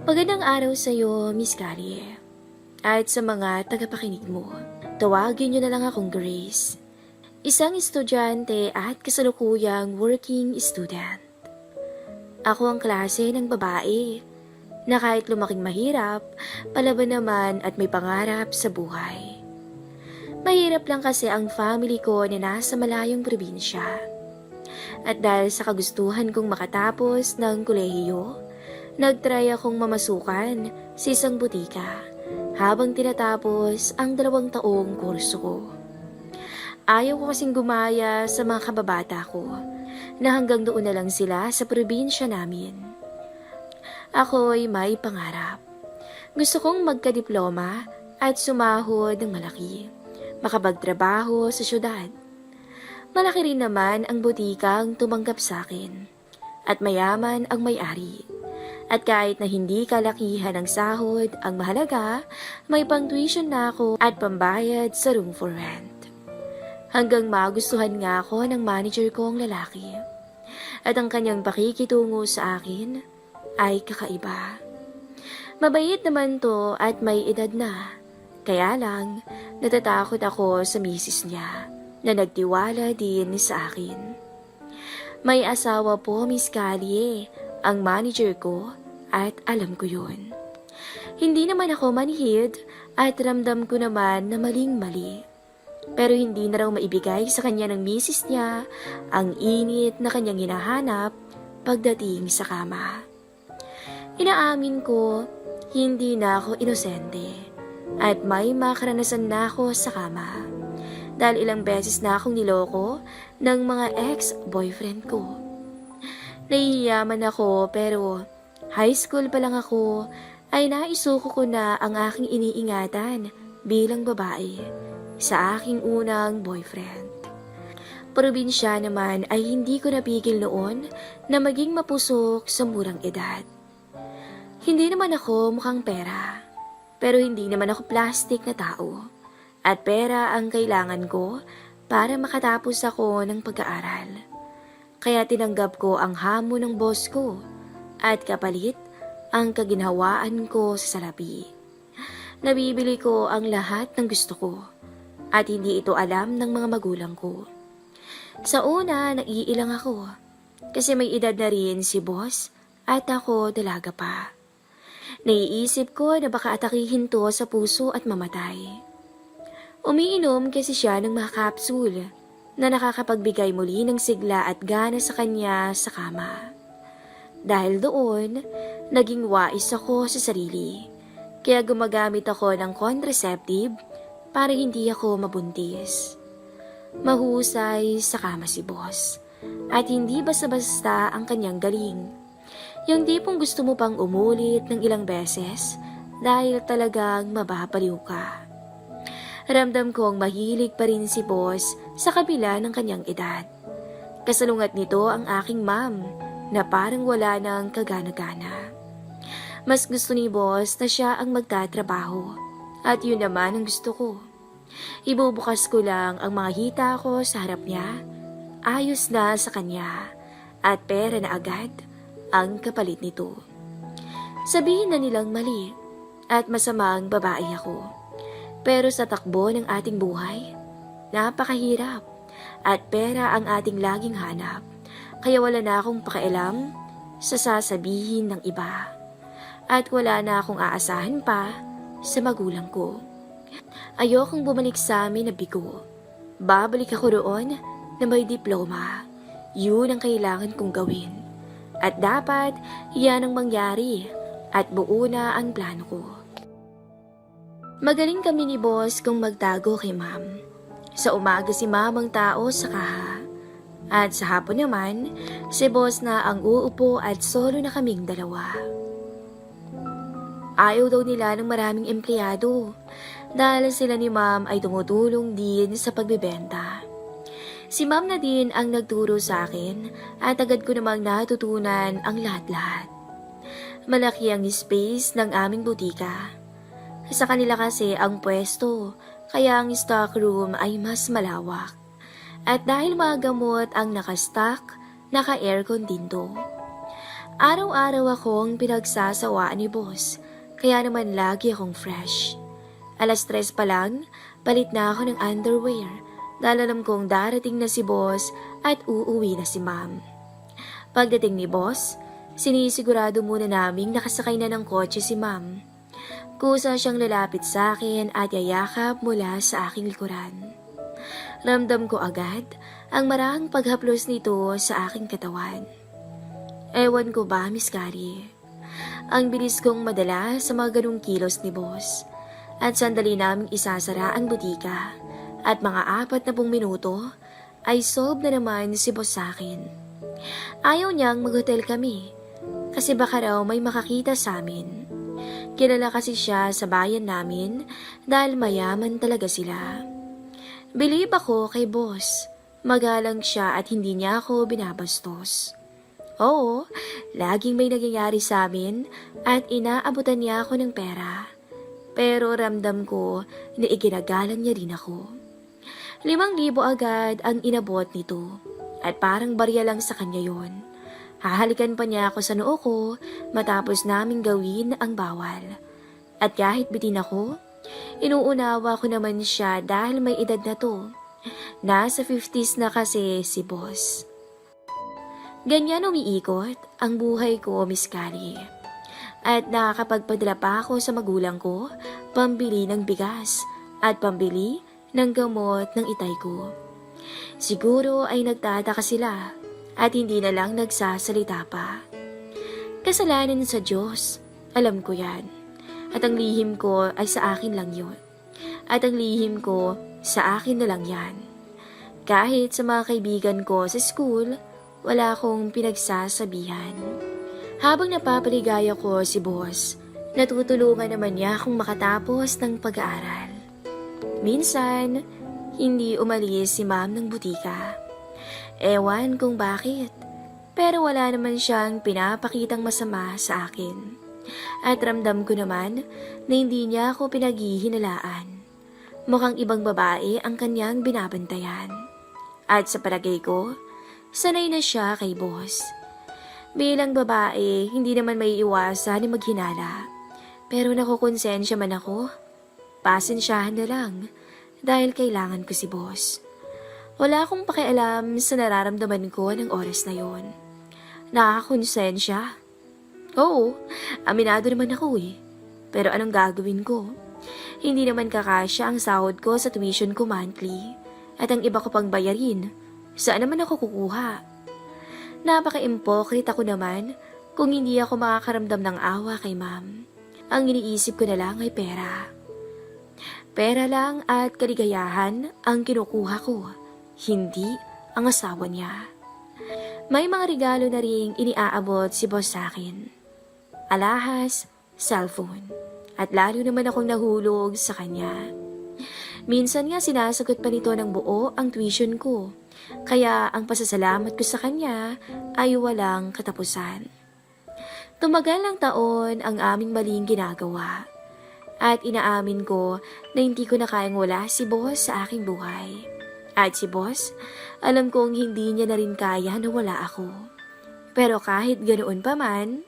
Magandang araw sa iyo, Miss Kari. At sa mga tagapakinig mo, tawagin niyo na lang akong Grace. Isang estudyante at kasalukuyang working student. Ako ang klase ng babae na kahit lumaking mahirap, palaban naman at may pangarap sa buhay. Mahirap lang kasi ang family ko na nasa malayong probinsya. At dahil sa kagustuhan kong makatapos ng kolehiyo, nagtry akong mamasukan sa isang butika habang tinatapos ang 2 taong kurso ko. Ayaw ko kasing gumaya sa mga kababata ko na hanggang doon na lang sila sa probinsya namin. Ako'y may pangarap. Gusto kong magkadiploma at sumahod ng malaki, makapagtrabaho sa syudad. Malaki rin naman ang butikang tumanggap sa akin at mayaman ang may-ari. At kahit na hindi kalakihan ang sahod, ang mahalaga, may pang-tuition na ako at pambayad sa room for rent. Hanggang magustuhan nga ako ng manager kong lalaki. At ang kanyang pakikitungo sa akin ay kakaiba. Mabait naman to at may edad na. Kaya lang, natatakot ako sa misis niya na nagtiwala din sa akin. May asawa po, Miss Kali, ang manager ko at alam ko yun. Hindi naman ako manhid at ramdam ko naman na maling-mali. Pero hindi na raw maibigay sa kanya ng misis niya ang init na kanyang hinahanap pagdating sa kama. Inaamin ko, hindi na ako inosente at may makaranasan na ako sa kama. Dahil ilang beses na akong niloko ng mga ex-boyfriend ko. Nahihiyaman ako pero high school pa lang ako ay naisuko ko na ang aking iniingatan bilang babae sa aking unang boyfriend. Probinsya naman ay hindi ko napigil noon na maging mapusok sa murang edad. Hindi naman ako mukhang pera, pero hindi naman ako plastic na tao. At pera ang kailangan ko para makatapos ako ng pag-aaral. Kaya tinanggap ko ang hamon ng boss ko at kapalit ang kaginhawaan ko sa salapi. Nabibili ko ang lahat ng gusto ko at hindi ito alam ng mga magulang ko. Sa una, naiilang ako kasi may edad na rin si boss at ako dalaga pa. Naiisip ko na baka atakihin to sa puso at mamatay. Umiinom kasi siya ng mga capsule na nakakapagbigay muli ng sigla at gana sa kanya sa kama. Dahil doon, naging wais ako sa sarili. Kaya gumagamit ako ng contraceptive para hindi ako mabuntis. Mahusay sa kama si boss. At hindi basta-basta ang kanyang galing. Yung tipong gusto mo pang umulit ng ilang beses dahil talagang mababaliw ka. Ramdam kong mahilig pa rin si boss sa kabila ng kanyang edad. Kasalungat nito ang aking mom na parang wala ng kagana-gana. Mas gusto ni boss na siya ang magtatrabaho at yun naman ang gusto ko. Ibubukas ko lang ang mga hita ko sa harap niya, ayos na sa kanya at pera na agad ang kapalit nito. Sabihin na nilang mali at masamang babae ako. Pero sa takbo ng ating buhay, napakahirap at pera ang ating laging hanap. Kaya wala na akong pakialam sa sasabihin ng iba. At wala na akong aasahan pa sa magulang ko. Ayokong bumalik sa amin na bigo. Babalik ako roon na may diploma. Yun ang kailangan kong gawin. At dapat yan ang mangyari at buo na ang plano ko. Magaling kami ni boss kung magtago kay ma'am. Sa umaga si ma'am ang tao sa kaha. At sa hapon naman, si boss na ang uupo at solo na kaming dalawa. Ayaw daw nila ng maraming empleyado dahil sila ni ma'am ay tumutulong din sa pagbebenta. Si ma'am na din ang nagturo sa akin at agad ko namang natutunan ang lahat-lahat. Malaki ang space ng aming butika. Sa kanila kasi ang pwesto, kaya ang stock room ay mas malawak. At dahil mga gamot ang nakastock, naka-aircon din to. Araw-araw akong pinagsasawaan ni boss, kaya naman lagi akong fresh. 3:00 pa lang, palit na ako ng underwear dahil alam kong darating na si boss at uuwi na si ma'am. Pagdating ni boss, sinisigurado muna naming nakasakay na ng kotse si ma'am. Kusa siyang lalapit sa akin at yayakap mula sa aking likuran. Ramdam ko agad ang marahang paghaplos nito sa aking katawan. Ewan ko ba, Miss Carrie? Ang bilis kong madala sa mga ganung kilos ni boss. At sandali naming isasara ang butika. At mga 40 minuto ay solve na naman si boss sa akin. Ayaw niyang mag-hotel kami kasi baka raw may makakita sa amin. Kilala kasi siya sa bayan namin dahil mayaman talaga sila. Believe ako kay boss. Magalang siya at hindi niya ako binabastos. Oo, laging may nangyayari sa amin at inaabutan niya ako ng pera. Pero ramdam ko na iginagalang niya rin ako. 5,000 agad ang inabot nito at parang barya lang sa kanya yon. Hahalikan pa niya ako sa noo ko matapos naming gawin ang bawal. At kahit bitin ako, inuunawa ko naman siya dahil may edad na to. Nasa 50s na kasi si boss. Ganyan umiikot ang buhay ko, Miss Carrie. At nakakapagpadala pa ako sa magulang ko, pambili ng bigas at pambili ng gamot ng itay ko. Siguro ay nagtataka sila at hindi na lang nagsasalita pa. Kasalanan sa Diyos, alam ko yan. At ang lihim ko ay sa akin lang yun. At ang lihim ko sa akin na lang yan. Kahit sa mga kaibigan ko sa school, wala akong pinagsasabihan. Habang napapaligaya ko si boss, natutulungan naman niya akong makatapos ng pag-aaral. Minsan, hindi umalis si ma'am ng butika. Ewan kung bakit, pero wala naman siyang pinapakitang masama sa akin. At ramdam ko naman na hindi niya ako pinaghihinalaan. Mukhang ibang babae ang kanyang binabantayan. At sa palagay ko, sanay na siya kay boss. Bilang babae, hindi naman may iwasan na maghinala. Pero nakukonsensya man ako, pasensyahan na lang dahil kailangan ko si boss. Wala akong pakialam sa nararamdaman ko ng oras na yon. Nakakonsensya? Oo, aminado naman ako eh. Pero anong gagawin ko? Hindi naman kakasya ang sahod ko sa tuition ko monthly. At ang iba ko pang bayarin, saan naman ako kukuha? Napaka-impokrit ako naman kung hindi ako makakaramdam ng awa kay ma'am. Ang iniisip ko na lang ay pera. Pera lang at kaligayahan ang kinukuha ko, hindi ang asawa niya. May mga regalo na ring iniaabot si boss sa akin. Alahas, cellphone, at lalo naman akong nahulog sa kanya. Minsan nga sinasagot pa nito ng buo ang tuition ko. Kaya ang pasasalamat ko sa kanya ay walang katapusan. Tumagal ng taon ang aming maling ginagawa. At inaamin ko na hindi ko na kayang wala si boss sa aking buhay. At si boss, alam kong hindi niya na rin kaya na wala ako. Pero kahit ganoon pa man,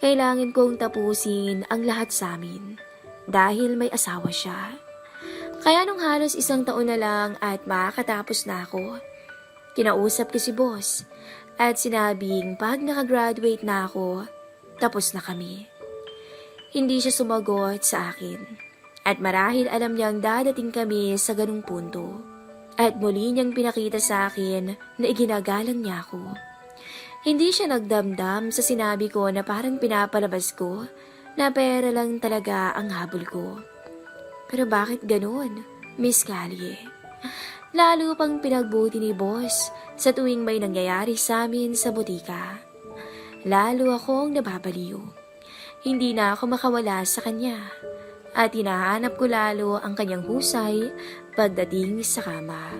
kailangan kong tapusin ang lahat sa amin. Dahil may asawa siya. Kaya nung halos 1 taon na lang at makakatapos na ako, kinausap ko si boss at sinabing pag nakagraduate na ako, tapos na kami. Hindi siya sumagot sa akin at marahil alam niyang dadating kami sa ganung punto. At muli niyang pinakita sa akin na iginagalang niya ako. Hindi siya nagdamdam sa sinabi ko na parang pinapalabas ko na pera lang talaga ang habol ko. Pero bakit ganoon, Miss Callie? Lalo pang pinagbuti ni boss sa tuwing may nangyayari sa amin sa butika. Lalo akong nababaliw. Hindi na ako makawala sa kanya. At hinahanap ko lalo ang kanyang husay pagdating sa kama.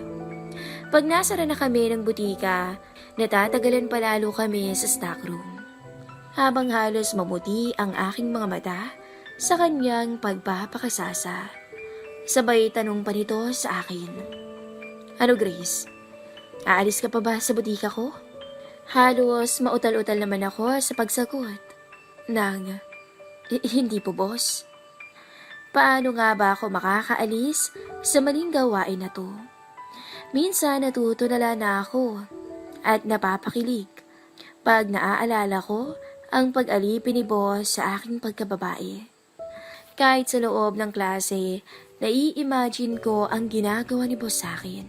Pag nasara na kami ng butika, natatagalan pa lalo kami sa stockroom. Habang halos mamuti ang aking mga mata sa kanyang pagpapakasasa. Sabay tanong pa nito sa akin. Ano Grace? Aalis ka pa ba sa butika ko? Halos mautal-utal naman ako sa pagsagot. Hindi po boss. Paano nga ba ako makakaalis sa maling gawain na to? Minsan natutulala na ako at napapakilig pag naaalala ko ang pag-alipin ni boss sa aking pagkababae. Kahit sa loob ng klase, nai-imagine ko ang ginagawa ni boss sa akin.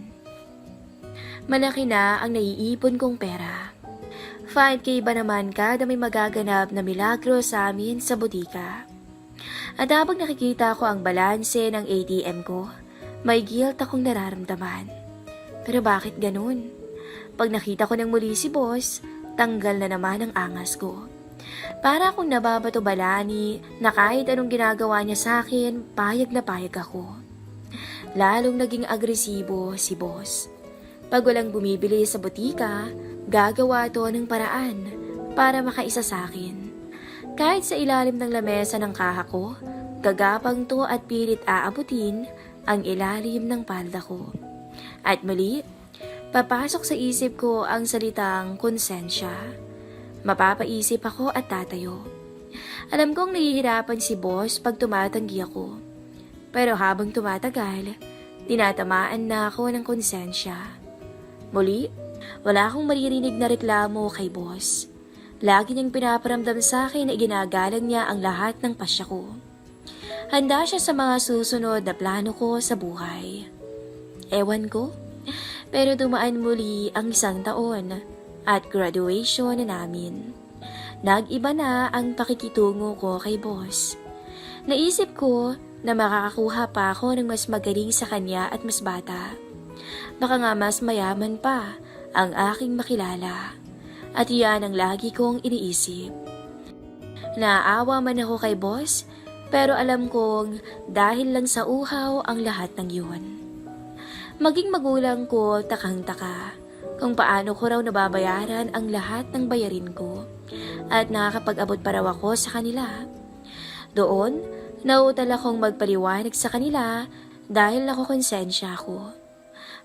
Malaki na ang naiipon kong pera. 5K ba naman kada may magaganap na milagro sa amin sa butika? At habang nakikita ko ang balanse ng ATM ko, may guilt akong nararamdaman. Pero bakit ganun? Pag nakita ko ng muli si boss, tanggal na naman ang angas ko. Para akong nababato-balani na kahit anong ginagawa niya sa akin, payag na payag ako. Lalong naging agresibo si boss. Pag walang bumibili sa butika, gagawa to ng paraan para makaisa sa akin. Kahit sa ilalim ng lamesa ng kaha ko, gagapang to at pilit aabutin ang ilalim ng palda ko. At muli, papasok sa isip ko ang salitang konsensya. Mapapaisip ako at tatayo. Alam kong nahihirapan si boss pag tumatanggi ako. Pero habang tumatagal, tinatamaan na ako ng konsensya. Muli, wala akong maririnig na reklamo kay boss. Lagi niyang pinaparamdam sa akin na ginagalang niya ang lahat ng pasya ko. Handa siya sa mga susunod na plano ko sa buhay. Ewan ko, pero dumaan muli ang 1 taon at graduation na namin. Nag-iba na ang pakikitungo ko kay boss. Naisip ko na makakakuha pa ako ng mas magaling sa kanya at mas bata. Baka nga mas mayaman pa ang aking makilala. At iyan ang lagi kong iniisip. Naawa man ako kay boss, pero alam kong dahil lang sa uhaw ang lahat ng yun. Maging magulang ko takang-taka kung paano ko raw nababayaran ang lahat ng bayarin ko at nakakapag-abot pa raw ako sa kanila. Doon, nauutal akong magpaliwanag sa kanila dahil nakukonsensya ako.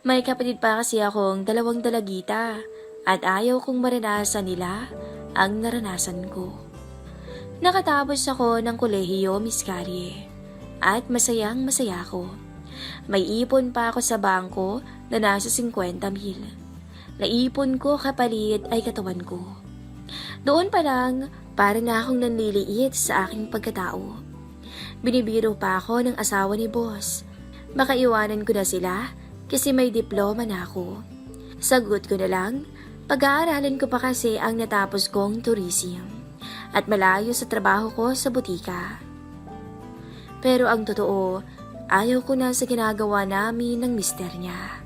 May kapatid pa kasi akong 2 dalagita at ayaw kong maranasan nila ang naranasan ko. Nakatapos ako ng kolehiyo, Miss Carrie, at masayang masaya ko. May ipon pa ako sa bangko na nasa 50,000. Naipon ko kapalit ay katawan ko. Doon pa lang, parang na akong nanliliit sa aking pagkatao. Binibiro pa ako ng asawa ni boss. Baka iwanan ko na sila kasi may diploma na ako. Sagot ko na lang, pag-aaralan ko pa kasi ang natapos kong tourism at malayo sa trabaho ko sa butika. Pero ang totoo, ayaw ko na sa ginagawa namin ng mister niya.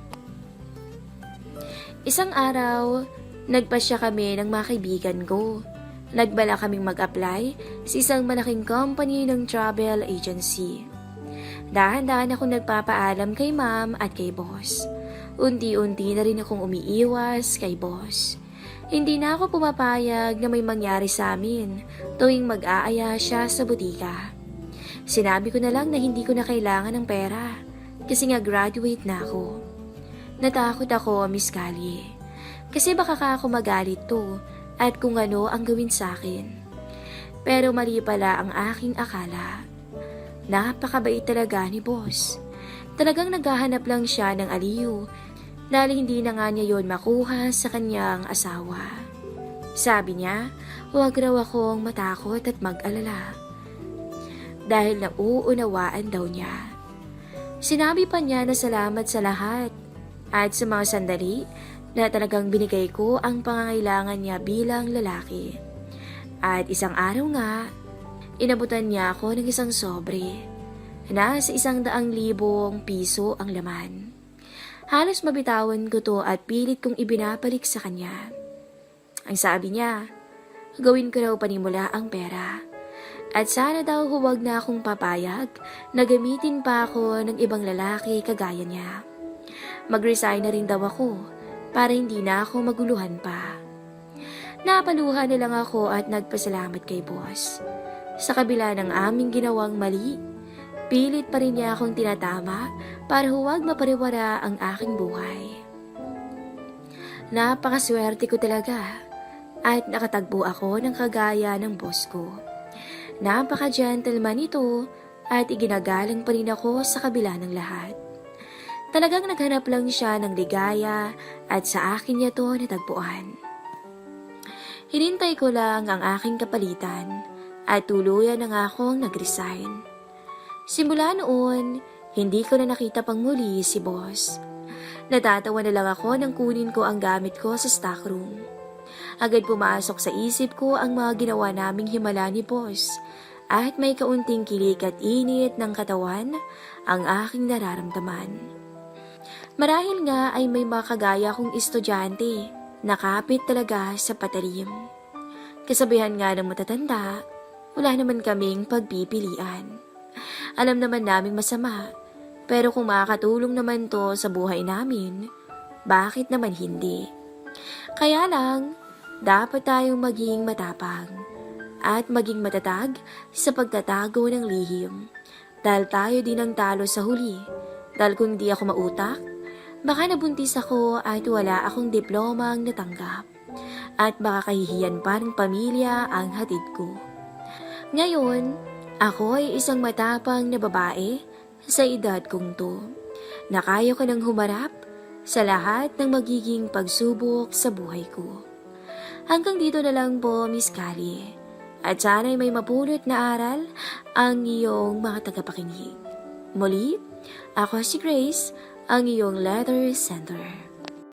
Isang araw, nagpasya kami ng mga kaibigan ko. Nagbala kaming mag-apply sa isang malaking company ng travel agency. Dahan-dahan akong nagpapaalam kay ma'am at kay boss. Unti-unti na rin akong umiiwas kay boss. Hindi na ako pumapayag na may mangyari sa amin tuwing mag-aaya siya sa butika. Sinabi ko na lang na hindi ko na kailangan ng pera kasi nga graduate na ako. Natakot ako, Miss Callie, kasi baka ako magalit to at kung ano ang gawin sa akin. Pero mali pala ang aking akala. Napakabait talaga ni boss. Talagang naghahanap lang siya ng aliw dahil hindi na nga niya yon makuha sa kanyang asawa. Sabi niya, huwag raw akong matakot at mag-alala dahil nauunawaan daw niya. Sinabi pa niya na salamat sa lahat at sa mga sandali na talagang binigay ko ang pangangailangan niya bilang lalaki. At isang araw nga, inabutan niya ako ng isang sobre. Nasa 100,000 piso ang laman. Halos mabitawan ko to at pilit kong ibinabalik sa kanya. Ang sabi niya, gawin ko raw panimula ang pera. At sana daw huwag na akong papayag na gamitin pa ako ng ibang lalaki kagaya niya. Mag-resign na rin daw ako para hindi na ako maguluhan pa. Napaluha na lang ako at nagpasalamat kay boss. Sa kabila ng aming ginawang mali, pilit pa rin niya akong tinatama para huwag mapariwara ang aking buhay. Napakaswerte ko talaga at nakatagpo ako ng kagaya ng boss ko. Napaka-gentleman ito at iginagalang pa rin ako sa kabila ng lahat. Talagang naghanap lang siya ng ligaya at sa akin niya to natagpuan. Hinintay ko lang ang aking kapalitan at tuluyan na nga akong nag-resign. Simula noon, hindi ko na nakita pang muli si boss. Natatawa na lang ako nang kunin ko ang gamit ko sa stockroom. Agad pumasok sa isip ko ang mga ginawa naming himala ni boss at may kaunting kilig at init ng katawan ang aking nararamdaman. Marahil nga ay may mga kagaya kong estudyante na kapit talaga sa patalim. Kasabihan nga ng matatanda, wala naman kaming pagpipilian. Alam naman naming masama, pero kung makakatulong naman to sa buhay namin, bakit naman hindi? Kaya lang, dapat tayong maging matapang at maging matatag sa pagtatago ng lihim. Dahil tayo din ang talo sa huli. Dahil kung di ako mautak, baka nabuntis ako at wala akong diplomang natanggap. At baka kahihiyan pa ng pamilya ang hatid ko. Ngayon, ako ay isang matapang na babae sa edad kong to, na kaya ko nang humarap sa lahat ng magiging pagsubok sa buhay ko. Hanggang dito na lang po, Miss Kali. At sana'y may mapulot na aral ang iyong mga tagapakinig. Muli, ako si Grace, ang iyong letter sender.